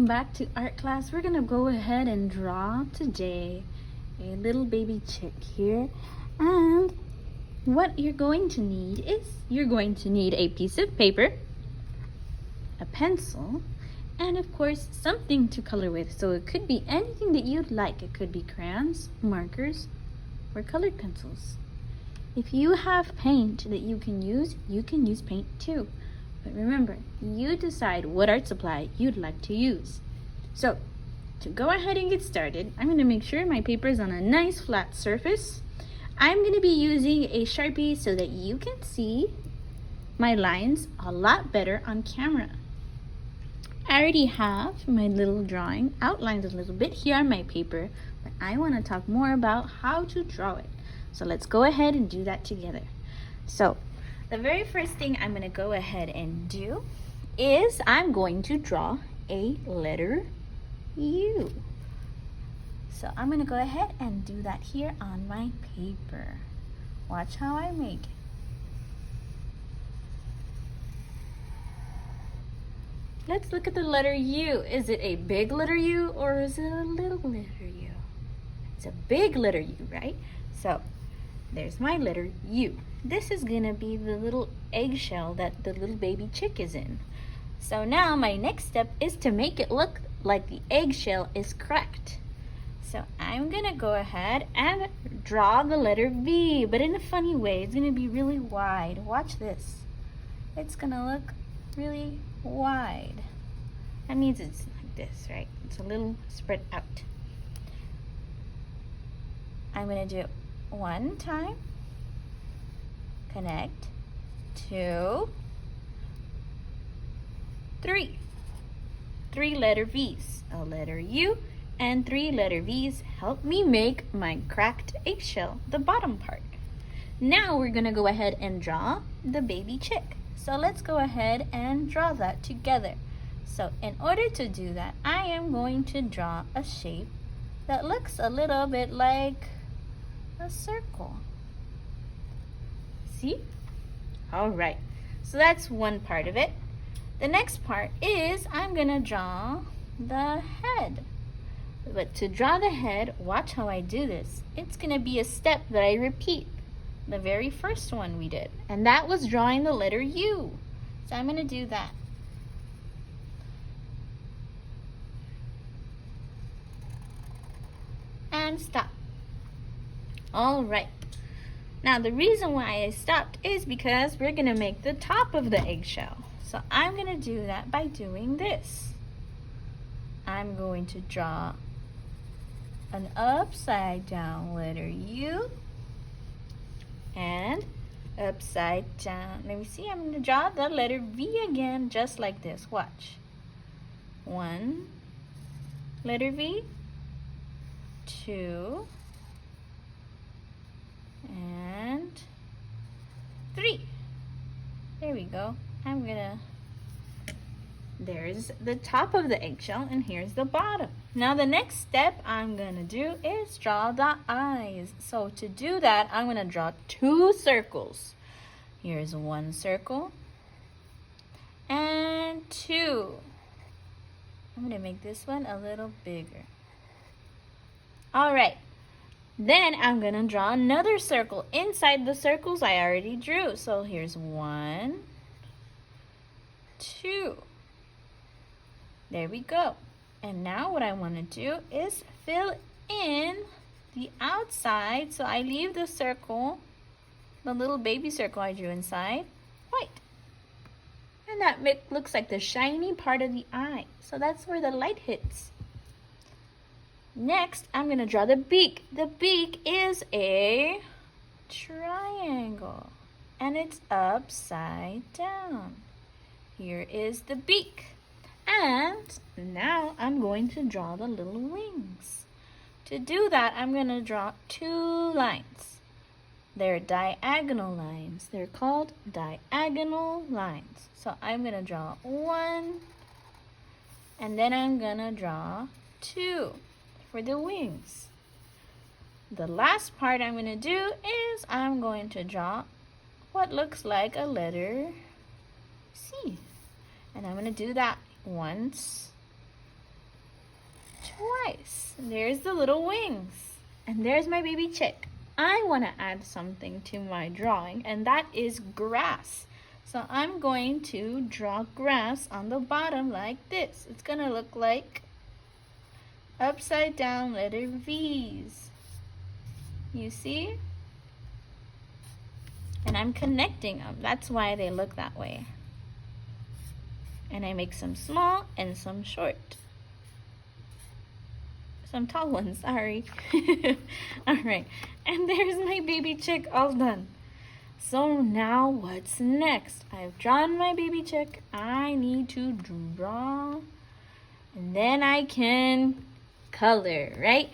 welcome back to art class. We're gonna go ahead and draw today a little baby chick here. And what you're going to need is you're going to need a piece of paper, a pencil, and of course something to color with. So it could be anything that you'd like. It could be crayons, markers, or colored pencils. If you have paint that you can use paint too. But remember, you decide what art supply you'd like to use. So, to go ahead and get started, I'm going to make sure my paper is on a nice flat surface. I'm going to be using a Sharpie so that you can see my lines a lot better on camera. I already have my little drawing outlined a little bit here on my paper, but I want to talk more about how to draw it. So let's go ahead and do that together. So, the very first thing I'm going to go ahead and do is I'm going to draw a letter U. So I'm going to go ahead and do that here on my paper. Watch how I make it. Let's look at the letter U. Is it a big letter U or is it a little letter U? It's a big letter U, right? So there's my letter U. This is gonna be the little eggshell that the little baby chick is in. So now my next step is to make it look like the eggshell is cracked. So I'm gonna go ahead and draw the letter V, but in a funny way. It's gonna be really wide. Watch this. It's gonna look really wide. That means it's like this, right? It's a little spread out. I'm gonna do it one time. Connect, 2, 3. 3 letter V's, a letter U, and 3 letter V's help me make my cracked eggshell, the bottom part. Now we're gonna go ahead and draw the baby chick. So let's go ahead and draw that together. So in order to do that, I am going to draw a shape that looks a little bit like a circle. See? All right, so that's one part of it. The next part is I'm gonna draw the head. But to draw the head, watch how I do this. It's gonna be a step that I repeat, the very first one we did, and that was drawing the letter U. So I'm gonna do that. And stop. All right. Now the reason why I stopped is because we're gonna make the top of the eggshell. So I'm gonna do that by doing this. I'm going to draw an upside down letter U and upside down. Let me see, I'm gonna draw the letter V again, just like this. Watch. 1 letter V, 2, and 3. There we go. There's the top of the eggshell and here's the bottom. Now the next step I'm gonna do is draw the eyes. So to do that, I'm gonna draw 2 circles. Here's 1 circle and 2. I'm gonna make this one a little bigger. All right. Then I'm gonna draw another circle inside the circles I already drew. So here's 1, 2. There we go. And now what I want to do is fill in the outside. So I leave the circle, the little baby circle I drew inside, white. And that looks like the shiny part of the eye. So that's where the light hits. Next, I'm going to draw the beak. The beak is a triangle, and it's upside down. Here is the beak. And now I'm going to draw the little wings. To do that, I'm going to draw 2 lines. They're diagonal lines. They're called diagonal lines. So I'm going to draw 1, and then I'm going to draw 2. For the wings. The last part I'm going to do is I'm going to draw what looks like a letter C. And I'm going to do that once twice. There's the little wings. And there's my baby chick. I want to add something to my drawing, and that is grass. So I'm going to draw grass on the bottom like this. It's going to look like upside down letter V's. You see? And I'm connecting them. That's why they look that way. And I make some small and some short. Some tall ones, sorry. Alright, and there's my baby chick all done. So now what's next? I've drawn my baby chick. I need to draw. And then I can color, right?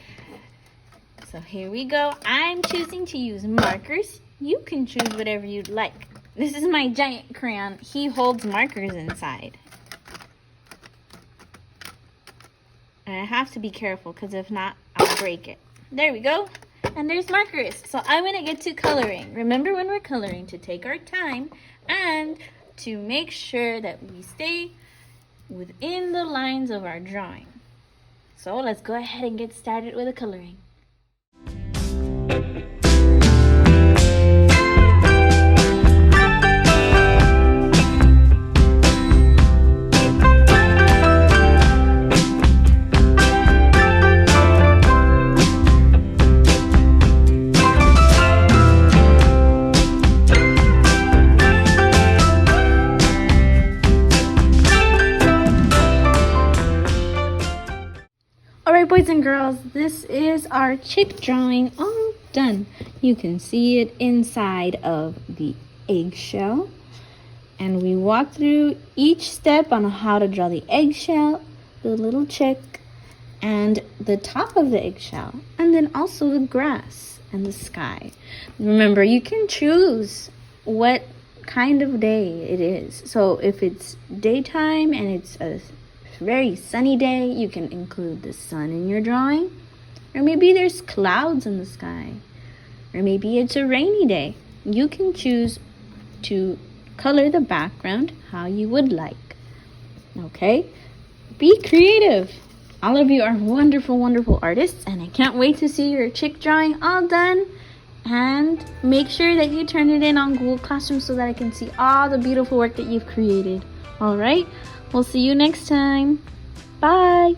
So here we go. I'm choosing to use markers. You can choose whatever you'd like. This is my giant crayon. He holds markers inside. And I have to be careful because if not, I'll break it. There we go. And there's markers. So I'm going to get to coloring. Remember when we're coloring to take our time and to make sure that we stay within the lines of our drawing. So let's go ahead and get started with the coloring. Alright, boys and girls, this is our chick drawing all done. You can see it inside of the eggshell. And we walked through each step on how to draw the eggshell, the little chick, and the top of the eggshell. And then also the grass and the sky. Remember, you can choose what kind of day it is. So if it's daytime and it's a very sunny day, you can include the sun in your drawing. Or maybe there's clouds in the sky. Or maybe it's a rainy day. You can choose to color the background how you would like. Okay? Be creative. All of you are wonderful, wonderful artists, and I can't wait to see your chick drawing all done. And make sure that you turn it in on Google Classroom so that I can see all the beautiful work that you've created. All right? We'll see you next time. Bye.